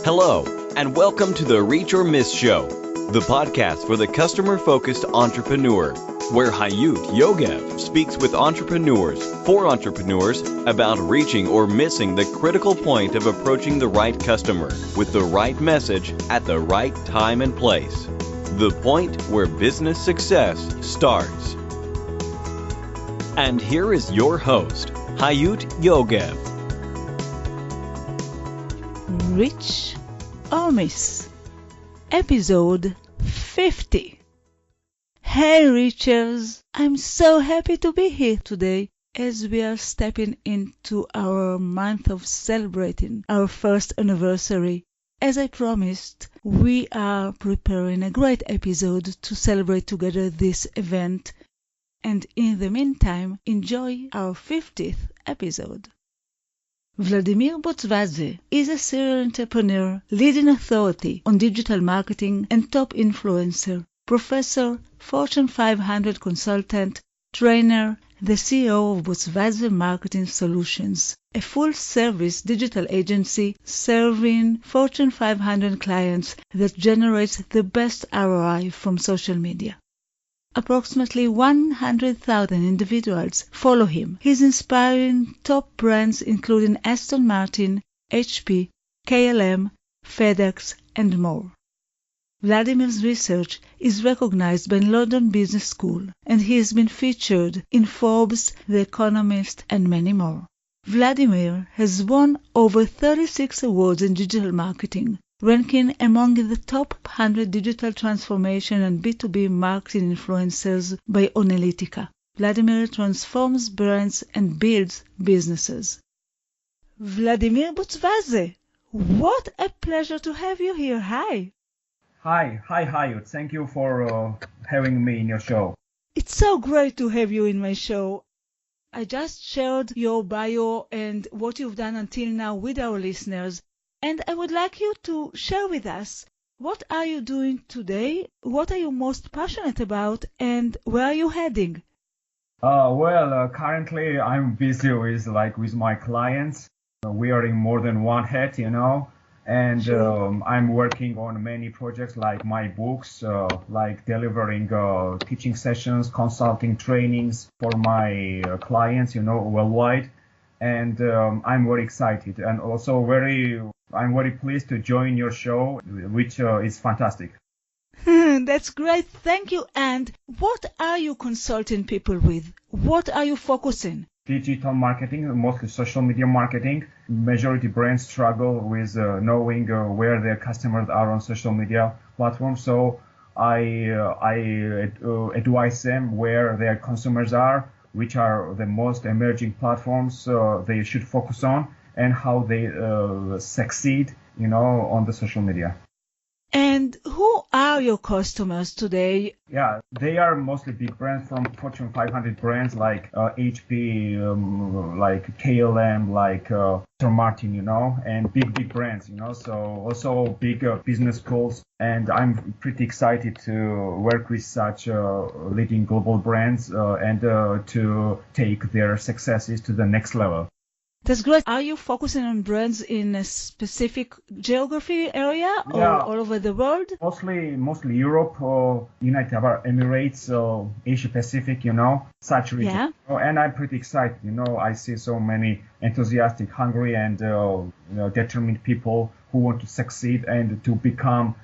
Hello, and welcome to the Reach or Miss Show, the podcast for the customer-focused entrepreneur, where Hayut Yogev speaks with entrepreneurs for entrepreneurs about reaching or missing the critical point of approaching the right customer with the right message at the right time and place. The point where business success starts. And here is your host, Hayut Yogev. Reach or Miss, episode 50. Hey Reachers, I'm so happy to be here today as we are stepping into our month of celebrating our first anniversary. As I promised, we are preparing a great episode to celebrate together this event, and in the meantime, enjoy our 50th episode. Vladimer Botsvadze is a serial entrepreneur, leading authority on digital marketing and top influencer, professor, Fortune 500 consultant, trainer, the CEO of Botsvadze Marketing Solutions, a full-service digital agency serving Fortune 500 clients that generates the best ROI from social media. Approximately 100,000 individuals follow him. He's inspiring top brands including Aston Martin, HP, KLM, FedEx, and more. Vladimir's research is recognized by London Business School, and he has been featured in Forbes, The Economist, and many more. Vladimir has won over 36 awards in digital marketing, ranking among the top 100 digital transformation and B2B marketing influencers by Analytica. Vladimir transforms brands and builds businesses. Vladimer Botsvadze, what a pleasure to have you here. Hi, Hayut. Thank you for having me in your show. It's so great to have you in my show. I just shared your bio and what you've done until now with our listeners. And I would like you to share with us, what are you doing today, what are you most passionate about, and where are you heading? Currently I'm busy with my clients. Wearing more than one hat, and Sure. I'm working on many projects like my books, like delivering teaching sessions, consulting trainings for my clients, worldwide. And I'm very excited and also I'm very pleased to join your show, which is fantastic. That's great, thank you. And what are you consulting people with? What are you focusing? Digital marketing, mostly social media marketing. Majority brands struggle with knowing where their customers are on social media platforms. So I advise them where their consumers are, which are the most emerging platforms they should focus on, and how they succeed, on the social media. And who are your customers today? Yeah, they are mostly big brands from Fortune 500 brands like HP, like KLM, like Aston Martin, and big brands, So also big business schools. And I'm pretty excited to work with such leading global brands and to take their successes to the next level. That's great. Are you focusing on brands in a specific geography area or Yeah. all over the world? Mostly Europe, United Arab Emirates, Asia Pacific, such region. Yeah. And I'm pretty excited. I see so many enthusiastic, hungry, and determined people who want to succeed and to become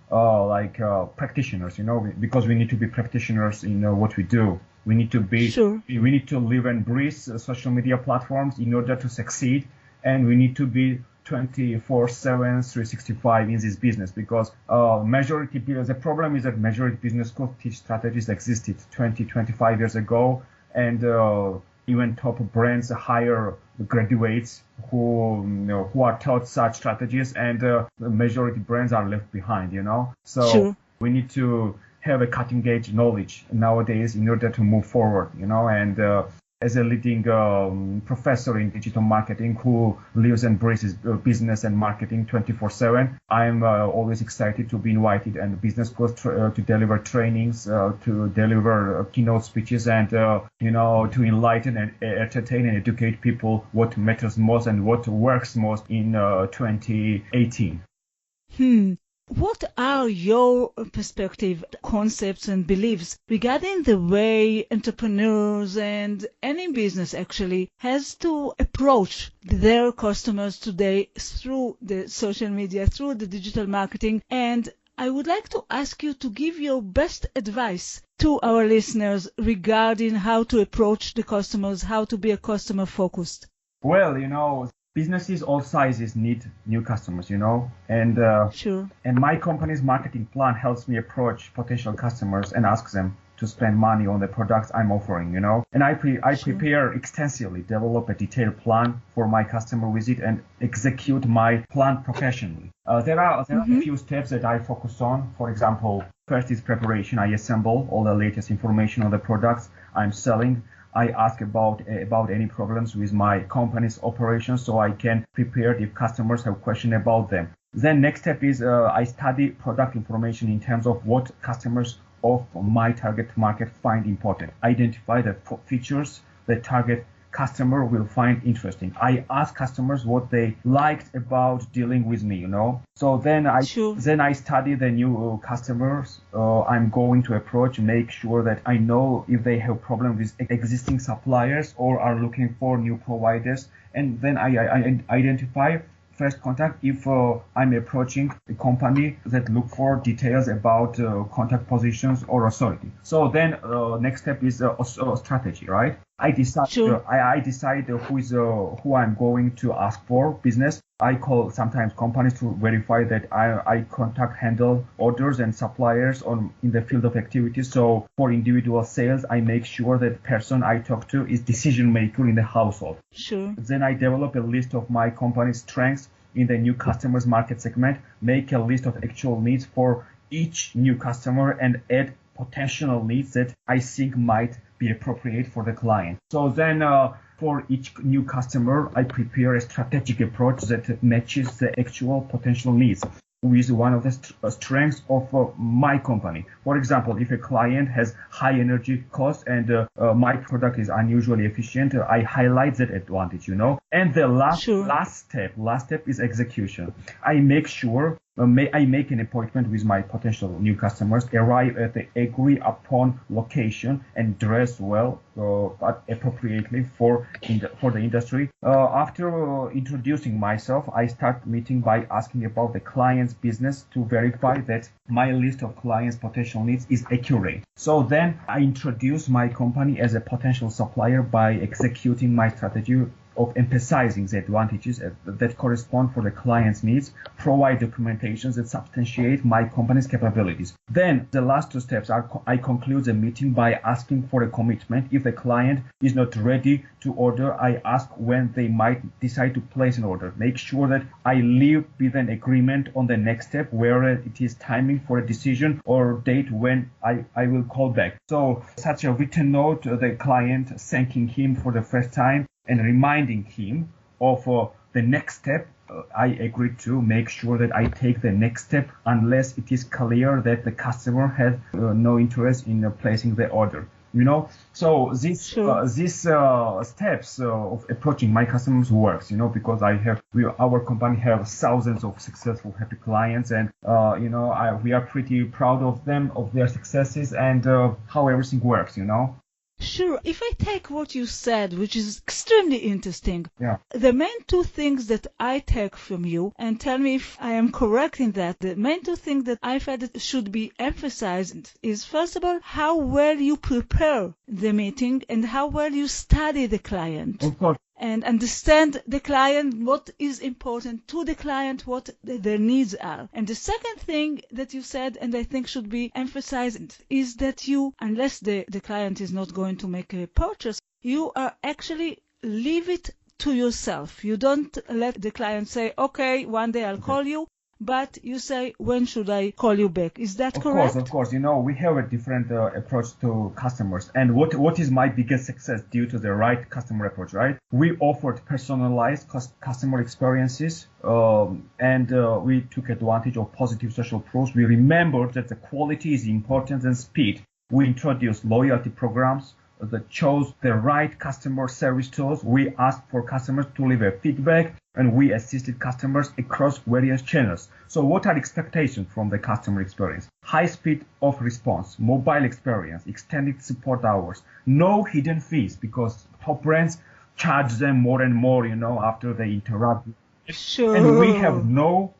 practitioners. Because we need to be practitioners in what we do. We need to be. Sure. We need to live and breathe social media platforms in order to succeed, and we need to be 24/7, 365 in this business, because the problem is that majority business schools teach strategies existed 25 years ago, and even top brands hire graduates who are taught such strategies, and the majority brands are left behind. So Sure. we need to have a cutting edge knowledge nowadays in order to move forward, and as a leading professor in digital marketing who lives and breathes business and marketing 24/7, I'm always excited to be invited and business schools to deliver trainings, to deliver keynote speeches, and to enlighten and entertain and educate people what matters most and what works most in 2018. What are your perspective, concepts and beliefs regarding the way entrepreneurs and any business actually has to approach their customers today through the social media, through the digital marketing? And I would like to ask you to give your best advice to our listeners regarding how to approach the customers, how to be a customer focused. Well, businesses all sizes need new customers, and Sure. and my company's marketing plan helps me approach potential customers and ask them to spend money on the products I'm offering, And I prepare extensively, develop a detailed plan for my customer visit and execute my plan professionally. There are a few steps that I focus on. For example, first is preparation. I assemble all the latest information on the products I'm selling. I ask about any problems with my company's operations so I can prepare if customers have questions about them. Then next step is I study product information in terms of what customers of my target market find important. Identify the features the target customer will find interesting. I ask customers what they liked about dealing with me, So then I study the new customers I'm going to approach, make sure that I know if they have problems with existing suppliers or are looking for new providers. And then I identify first contact if I'm approaching a company that look for details about contact positions or authority. So then next step is strategy, right? I decide who I'm going to ask for business. I call sometimes companies to verify that I handle orders and suppliers in the field of activities. So for individual sales, I make sure that person I talk to is decision maker in the household. Sure. Then I develop a list of my company's strengths in the new customers market segment, make a list of actual needs for each new customer and add potential needs that I think might be appropriate for the client. So then for each new customer, I prepare a strategic approach that matches the actual potential needs with one of the strengths of my company. For example, if a client has high energy cost and my product is unusually efficient, I highlight that advantage, And the last step is execution. I make sure I make an appointment with my potential new customers, arrive at the agreed upon location, and dress well but appropriately for the industry. After introducing myself, I start meeting by asking about the client's business to verify that my list of clients' potential needs is accurate. So then I introduce my company as a potential supplier by executing my strategy of emphasizing the advantages that correspond for the client's needs, provide documentations that substantiate my company's capabilities. Then the last two steps are I conclude the meeting by asking for a commitment. If the client is not ready to order, I ask when they might decide to place an order. Make sure that I leave with an agreement on the next step where it is timing for a decision or date when I will call back. So such a written note, the client thanking him for the first time and reminding him of the next step. I agree to make sure that I take the next step unless it is clear that the customer has no interest in placing the order. So these steps of approaching my customers works, because our company have thousands of successful, happy clients, and we are pretty proud of them, of their successes, and how everything works. Sure. If I take what you said, which is extremely interesting, Yeah. the main two things that I take from you, and tell me if I am correct in that, the main two things that I felt that should be emphasized is, first of all, how well you prepare the meeting and how well you study the client. Of course. And understand the client, what is important to the client, what their needs are. And the second thing that you said, and I think should be emphasized, is that you, unless the client is not going to make a purchase, you are actually leave it to yourself. You don't let the client say, okay, one day I'll call you. But you say, when should I call you back? Is that correct? Of course. We have a different approach to customers. And what is my biggest success due to the right customer approach, right? We offered personalized customer experiences, and we took advantage of positive social proof. We remembered that the quality is important than speed. We introduced loyalty programs, chose the right customer service tools. We asked for customers to leave a feedback, and we assisted customers across various channels. So what are expectations from the customer experience? High speed of response, mobile experience, extended support hours, no hidden fees, because top brands charge them more and more, after they interact. Sure. And we have no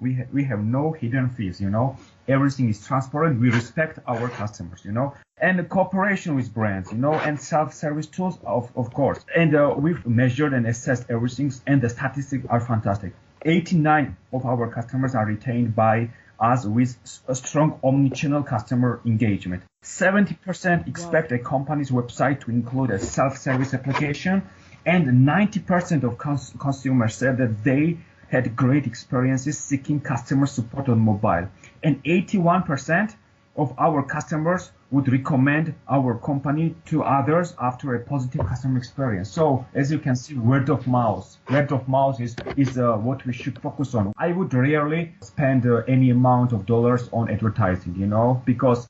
hidden fees, Everything is transparent. We respect our customers, and cooperation with brands, and self-service tools, of course. And we've measured and assessed everything, and the statistics are fantastic. 89 of our customers are retained by us with a strong omni-channel customer engagement. 70% expect a company's website to include a self-service application, and 90% of consumers said that they had great experiences seeking customer support on mobile. And 81% of our customers would recommend our company to others after a positive customer experience. So as you can see, word of mouth is what we should focus on. I would rarely spend any amount of dollars on advertising, because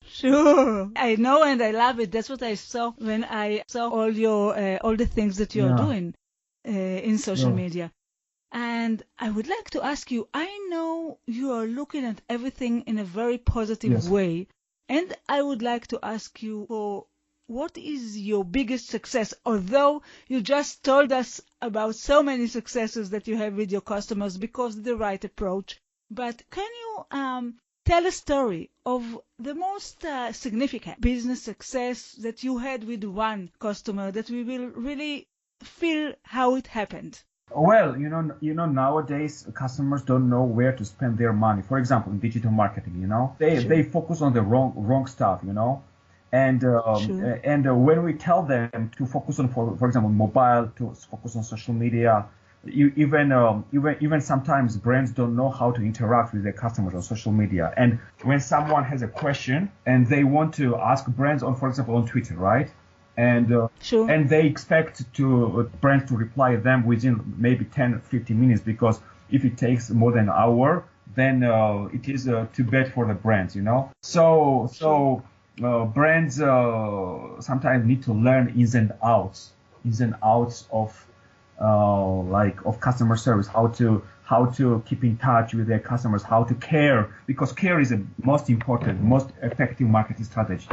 Sure, I know, and I love it. That's what I saw when I saw all the things that you're doing in social media. And I would like to ask you, I know you are looking at everything in a very positive way, and I would like to ask you for what is your biggest success? Although you just told us about so many successes that you have with your customers because of the right approach, but can you tell a story of the most significant business success that you had with one customer that we will really feel how it happened? Well, nowadays customers don't know where to spend their money. For example, in digital marketing, they focus on the wrong stuff, and when we tell them to focus on, for example, mobile, to focus on social media, even sometimes brands don't know how to interact with their customers on social media. And when someone has a question and they want to ask brands on, for example, on Twitter, right? And and they expect brands to reply them within maybe 10-15 minutes, because if it takes more than an hour, then it is too bad for the brands, So brands sometimes need to learn ins and outs of of customer service, how to keep in touch with their customers, how to care, because care is the most important, most effective marketing strategy.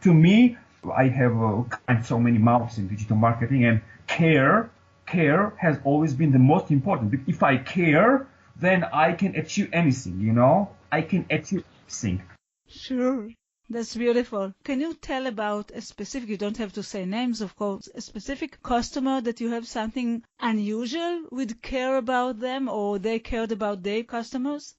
To me, I have climbed so many mountains in digital marketing, and care has always been the most important. If I care, then I can achieve anything, I can achieve anything. Sure. That's beautiful. Can you tell about a specific, you don't have to say names, of course, a specific customer that you have something unusual with care about them, or they cared about their customers?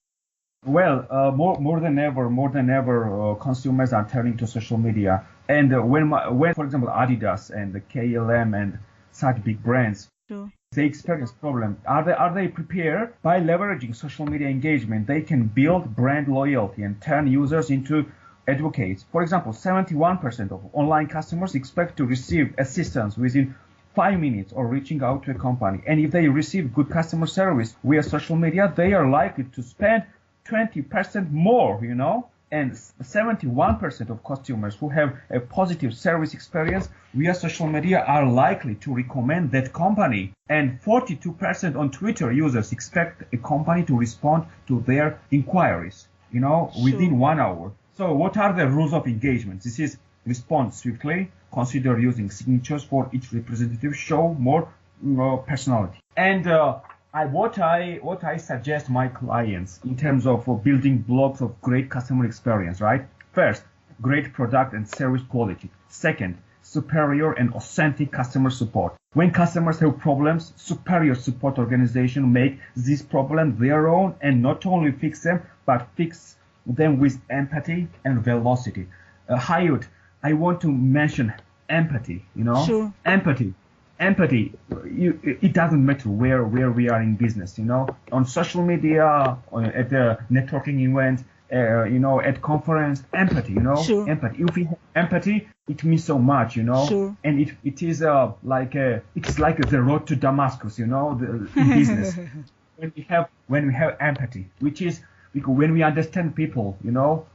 Well, more than ever, consumers are turning to social media. And when, for example, Adidas and the KLM and such big brands, they experience problems. Are they prepared? By leveraging social media engagement, they can build brand loyalty and turn users into advocates. For example, 71% of online customers expect to receive assistance within 5 minutes or reaching out to a company. And if they receive good customer service via social media, they are likely to spend 20% more, and 71% of customers who have a positive service experience via social media are likely to recommend that company. And 42% on Twitter users expect a company to respond to their inquiries, within 1 hour. So what are the rules of engagement? This is respond swiftly, consider using signatures for each representative, show more personality. And what I suggest my clients in terms of building blocks of great customer experience, right? First, great product and service quality. Second, superior and authentic customer support. When customers have problems, superior support organization make this problem their own and not only fix them, but fix them with empathy and velocity. Hayut, I want to mention empathy, Sure. Empathy, it doesn't matter where we are in business, on social media, at the networking event, at conference, empathy, Sure. empathy. If we have empathy, it means so much, Sure. and it is it's like the road to Damascus, in business. when we have empathy, which is when we understand people,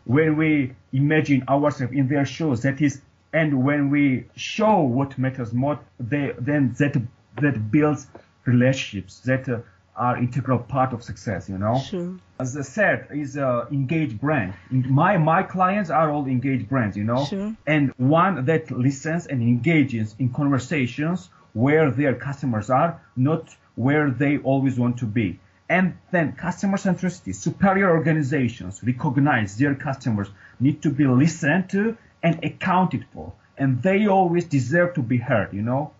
when we imagine ourselves in their shoes, that is And when we show what matters more, then that builds relationships that are integral part of success, you know. Sure. As I said, is a engaged brand. My clients are all engaged brands, you know. Sure. And one that listens and engages in conversations where their customers are, not where they always want to be. And then customer centricity, superior organizations recognize their customers need to be listened to and accounted for. And they always deserve to be heard, you know.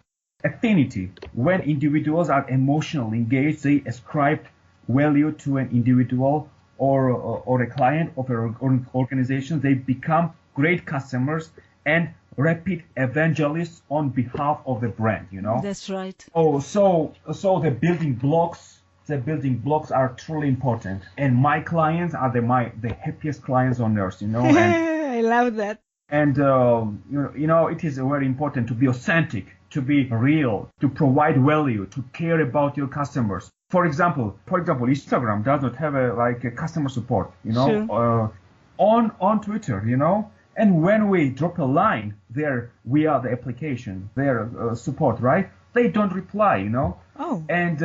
Affinity, when individuals are emotionally engaged, they ascribe value to an individual or a client of an organization. They become great customers and rapid evangelists on behalf of the brand, you know. That's right. So the building blocks are truly important, and my clients are the happiest clients on earth, you know. And, I love that. And you know, it is very important to be authentic, to be real, to provide value, to care about your customers. For example, Instagram does not have a customer support, you know. Sure. On Twitter, you know. And when we drop a line there via the application, their support, right? They don't reply, you know. Oh. And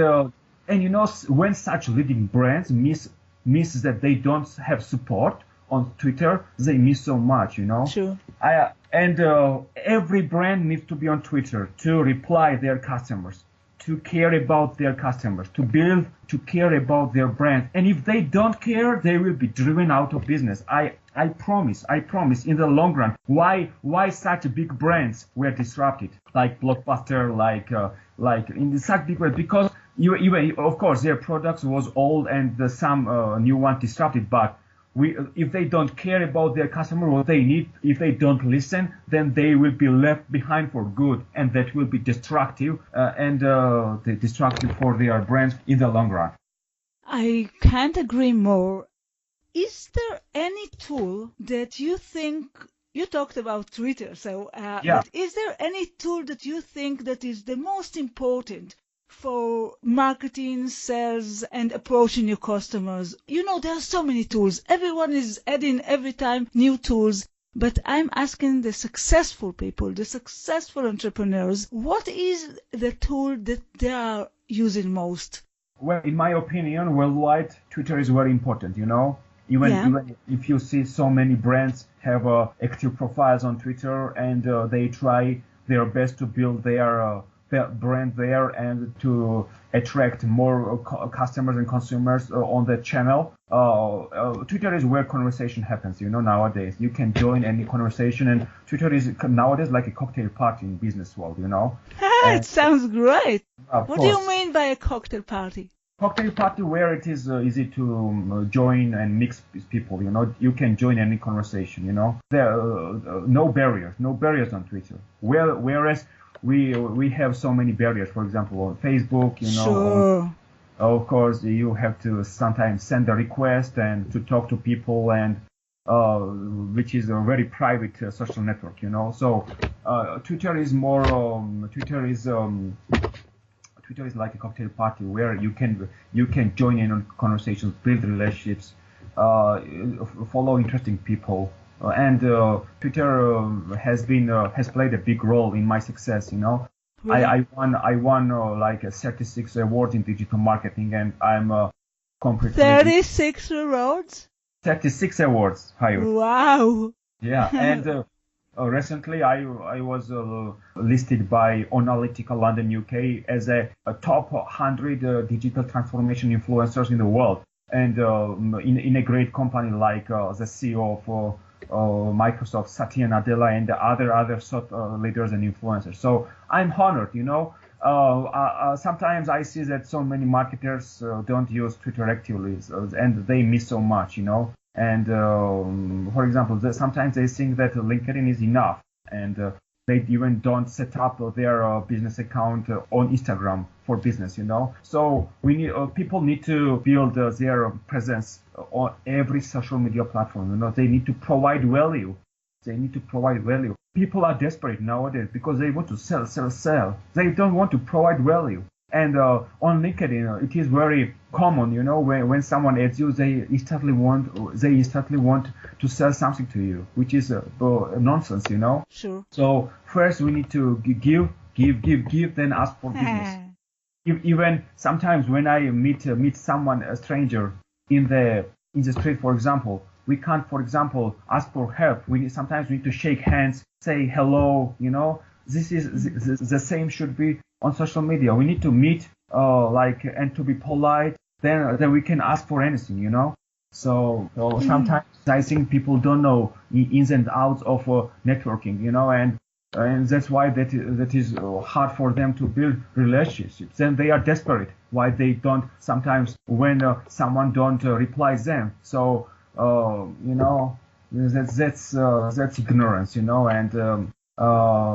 you know, when such leading brands miss that they don't have support on Twitter, they miss so much, you know. Sure. Every brand needs to be on Twitter to reply their customers, to care about their customers, to care about their brand. And if they don't care, they will be driven out of business. I promise in the long run. Why such big brands were disrupted, like Blockbuster, like in such big brands? Because even of course their products was old and some new one disrupted, but if they don't care about their customer, what they need, if they don't listen, then they will be left behind for good, and that will be destructive destructive for their brands in the long run. I can't agree more. Is there any tool that you think, you talked about Twitter, so but is there any tool that you think that is the most important for marketing, sales, and approaching your customers? You know, there are so many tools. Everyone is adding every time new tools. But I'm asking the successful people, the successful entrepreneurs, what is the tool that they are using most? Well, in my opinion, worldwide, Twitter is very important, you know. Even if you see so many brands have active profiles on Twitter and they try their best to build their brand there and to attract more customers and consumers on the channel. Twitter is where conversation happens, you know, nowadays. You can join any conversation, and Twitter is nowadays like a cocktail party in business world, you know. It sounds great. What do you mean by a cocktail party? Cocktail party where it is easy to join and mix with people, you know. You can join any conversation, you know. There are no barriers on Twitter. Whereas we have so many barriers, for example, on Facebook, you know. Sure. Of course, you have to sometimes send a request and to talk to people, and which is a very private social network, you know. So Twitter is more Twitter is like a cocktail party where you can join in on conversations, build relationships, follow interesting people. And Twitter has played a big role in my success, you know. Really? I won like 36 awards in digital marketing, and I'm completely 36 awards. 36 awards, Hayut. Wow. Yeah, and recently I was listed by Analytica London UK as a top 100 digital transformation influencers in the world, and in a great company like the CEO of Microsoft, Satya Nadella, and the other leaders and influencers. So I'm honored, you know. Sometimes I see that so many marketers don't use Twitter actively, and they miss so much, you know. And for example, sometimes they think that LinkedIn is enough, and they even don't set up their business account on Instagram for business, you know. So people need to build their presence on every social media platform. You know, they need to provide value. People are desperate nowadays because they want to sell. They don't want to provide value. And on LinkedIn, it is very common, when someone adds you, they instantly want to sell something to you, which is nonsense. Sure. So first we need to give, then ask for business. Even sometimes when I meet someone, a stranger, in the street, for example, we can't, for example, ask for help. Sometimes we need to shake hands, say hello. This is the same should be on social media. We need to meet, and to be polite. Then we can ask for anything. So sometimes I think people don't know ins and outs of networking. And that's why that is hard for them to build relationships. Then they are desperate. Why they don't sometimes when someone don't reply them. So that's ignorance. And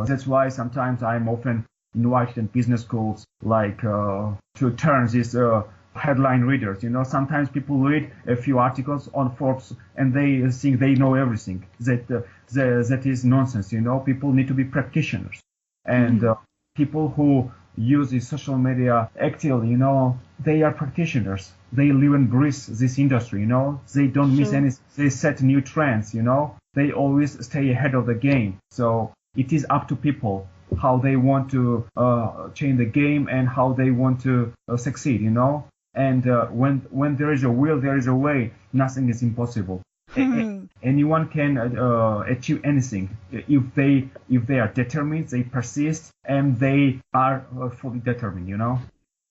that's why sometimes I'm often invited in business schools to turn these headline readers. Sometimes people read a few articles on Forbes and they think they know everything. That is nonsense. People need to be practitioners, and people who use the social media actively, they are practitioners. They live and breathe this industry. They don't miss any. They set new trends. They always stay ahead of the game. So it is up to people how they want to change the game and how they want to succeed. And when there is a will, there is a way. Nothing is impossible. Anyone can achieve anything if they are determined, they persist, and they are fully determined.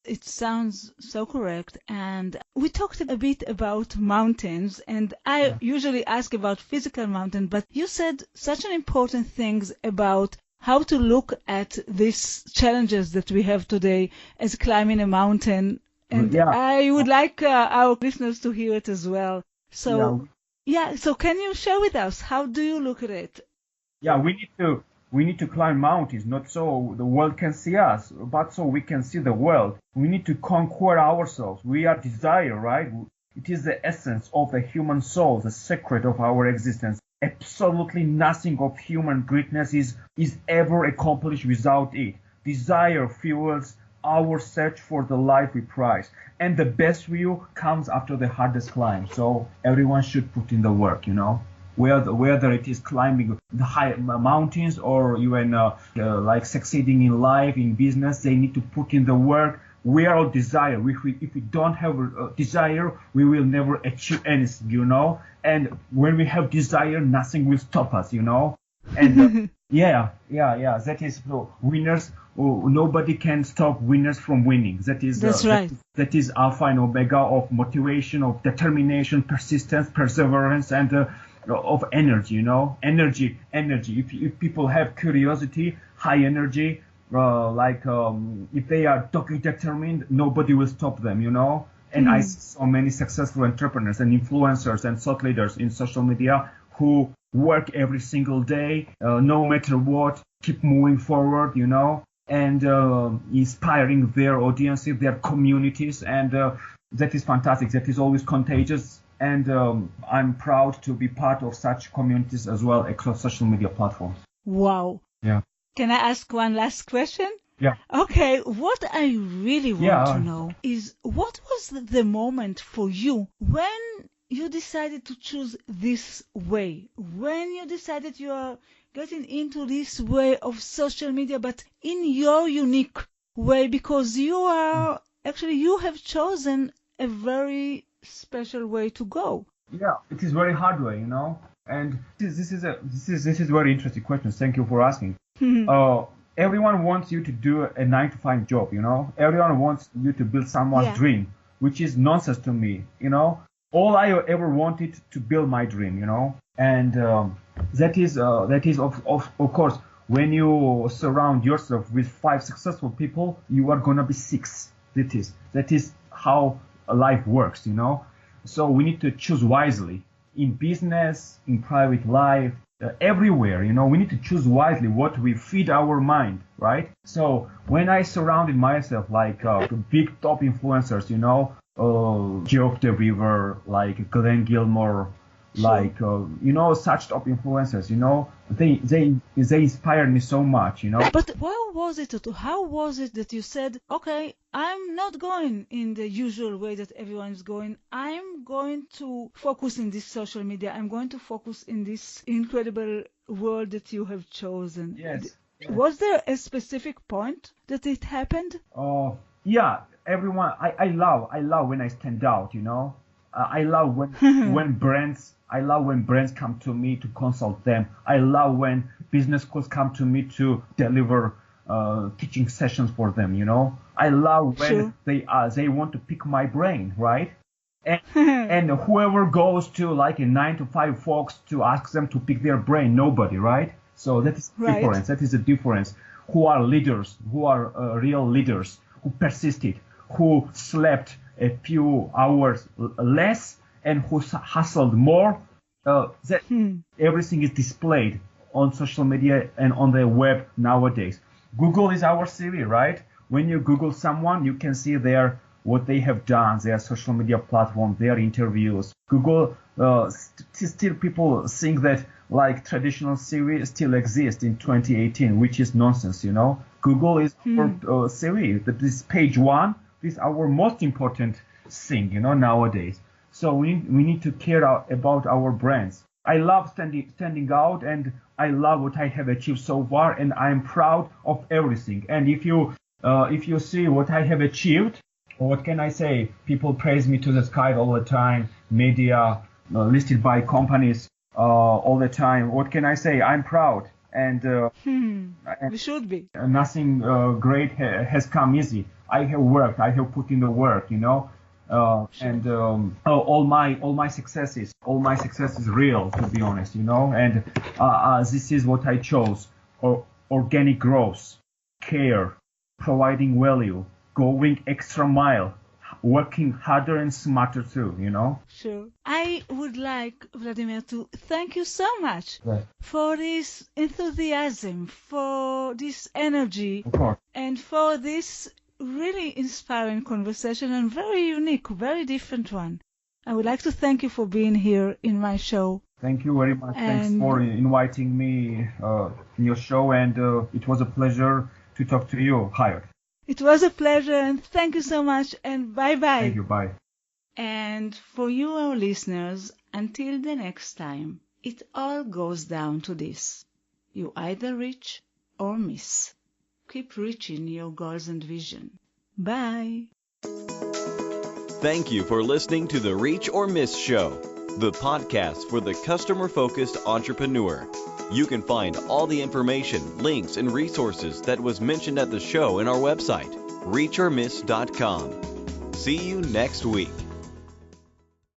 It sounds so correct. And we talked a bit about mountains, and I usually ask about physical mountain, but you said such an important things about how to look at these challenges that we have today as climbing a mountain. And I would like our listeners to hear it as well. So, so can you share with us, how do you look at it? Yeah, we need to climb mountains, not so the world can see us, but so we can see the world. We need to conquer ourselves. We are desire, right? It is the essence of the human soul, the secret of our existence. Absolutely nothing of human greatness is ever accomplished without it. Desire fuels our search for the life we prize, and the best view comes after the hardest climb. So everyone should put in the work, whether it is climbing the high mountains or even succeeding in life, in business. They need to put in the work. We are all desire. If we don't have a desire, we will never achieve anything, And when we have desire, nothing will stop us, And that is winners. Nobody can stop winners from winning. That's right. That is alpha and omega of motivation, of determination, persistence, perseverance, and of energy. Energy. If people have curiosity, high energy, if they are determined, nobody will stop them. And I see so many successful entrepreneurs and influencers and thought leaders in social media who work every single day, no matter what, keep moving forward, and inspiring their audiences, their communities, and that is fantastic. That is always contagious, and I'm proud to be part of such communities as well across social media platforms. Wow. Yeah. Can I ask one last question? Yeah. Okay, what I really want to know is, what was the moment for you when you decided to choose this way, when you decided you are getting into this way of social media, but in your unique way, because you have chosen a very special way to go. Yeah, it is very hard way, And this is a very interesting question. Thank you for asking. Everyone wants you to do a 9-to-5 job, Everyone wants you to build someone's dream, which is nonsense to me, All I ever wanted to build my dream, And that is of course, when you surround yourself with 5 successful people, you are gonna be 6. That is how life works, So we need to choose wisely in business, in private life, everywhere, we need to choose wisely what we feed our mind, right? So when I surrounded myself big top influencers, Geoff the River, like Glenn Gilmore, like such top influencers, they inspired me so much, But how was it that you said, okay, I'm not going in the usual way that everyone is going. I'm going to focus in this social media. I'm going to focus in this incredible world that you have chosen. Yes. Was there a specific point that it happened? Yeah, everyone. I love when I stand out. I love when brands come to me to consult them. I love when business schools come to me to deliver teaching sessions for them. I love when they want to pick my brain, right? And whoever goes to like a 9-to-5 folks to ask them to pick their brain, nobody, right? So that is the difference. That is the difference. Who are leaders? Who are real leaders? Who persisted? Who slept a few hours less and who hustled more? Everything is displayed on social media and on the web nowadays. Google is our CV, right? When you Google someone, you can see what they have done, their social media platform, their interviews. Google, still people think that like traditional CV still exists in 2018, which is nonsense, Google is our CV. That is page one. This is our most important thing, nowadays. So we need to care about our brands. I love standing out, and I love what I have achieved so far, and I'm proud of everything. And if you see what I have achieved, what can I say? People praise me to the sky all the time. Media, listed by companies all the time. What can I say? I'm proud. And we should be. Nothing great has come easy. I have worked. I have put in the work. And all my successes real, to be honest. And this is what I chose: organic growth, care, providing value, going extra mile, working harder and smarter too, Sure. I would like, Vladimir, to thank you so much for this enthusiasm, for this energy, of course, and for this really inspiring conversation, and very unique, very different one. I would like to thank you for being here in my show. Thank you very much. Thanks for inviting me in your show, and it was a pleasure to talk to you, Hayut. It was a pleasure, and thank you so much, and bye-bye. Thank you, bye. And for you, our listeners, until the next time, it all goes down to this. You either reach or miss. Keep reaching your goals and vision. Bye. Thank you for listening to the Reach or Miss Show, the podcast for the customer-focused entrepreneur. You can find all the information, links, and resources that was mentioned at the show in our website, reachormiss.com. See you next week.